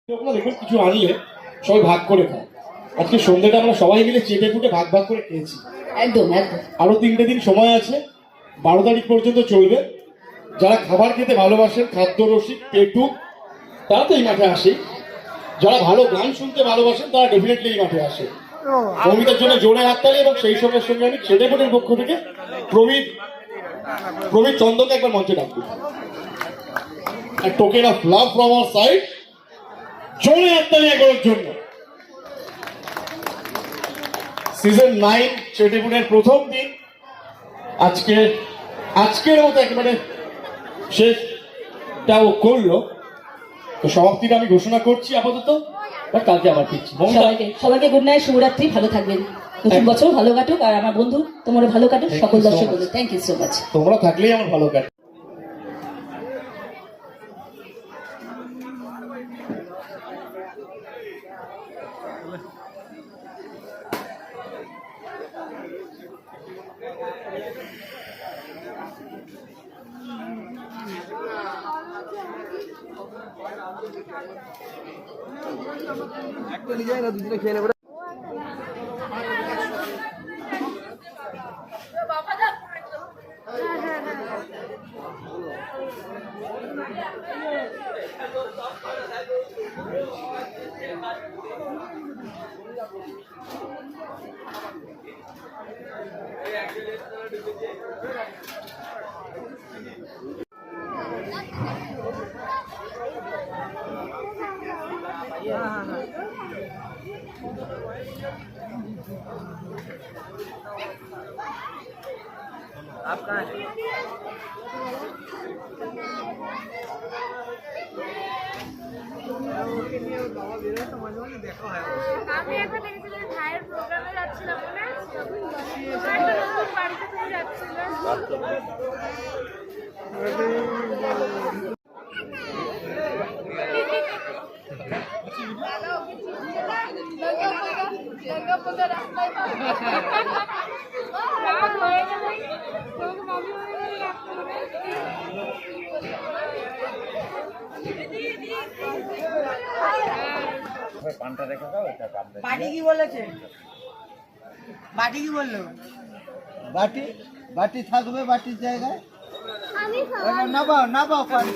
দেখুন কিছু আনলে সবাই ভাগ করে খায়। আজকে সন্ধ্যাটা আমরা সবাই মিলে চেটে ফুটে ভাগ ভাগ করে খেয়েছি। একদম একদম। আরো 3টে দিন সময় আছে, 12 তারিখ পর্যন্ত চলবে। যারা খাবার খেতে ভালোবাসেন, খাদ্য রসিক পেটুক, তারা তো এই মাঠে আসে। যারা ভালো গান শুনতে ভালোবাসেন তারা ডেফিনেটলি এই মাঠে আসে। মৌমিতার জন্য জোরে হাততালি এবং সেই সঙ্গে সঙ্গে আমি চেটে ফুটের পক্ষ থেকে প্রমিত চন্দকে একবার মঞ্চে ডাকবো। Token of love from our side, জোরে হাততালি করার জন্য। সিজন 9 চেটেপুটের প্রথম দিন আজকের মতো একেবারে শেষটাও করলো। তো সমাপ্তিটা আমি ঘোষণা করছি আপাতত, কালকে আবার ফিরছি। সবাইকে গুড নাইট, শুভরাত্রি, ভালো থাকবেন, নতুন বছর ভালো কাটুক, আর আমার বন্ধু তোমার ভালো কাটুক, সকল দর্শক বন্ধু থ্যাংক ইউ সো মাচ। তোমরা থাকলেই আমার ভালো কাটে। একটা নিয়ে যায় না, দুজনে খেয়ে নেবে। आप कहाँ हैं? আমি এখন দেখেছিলাম ভাইয়ের প্রোগ্রামে যাচ্ছিলাম, মনে আছে? একটা নতুন বাড়িতে তুমি যাচ্ছিলে। বাটি কি বলেছে? বাটি কি বললো? বাটি বাটি থাকবে, বাটির জায়গায় আমি না পাও পানি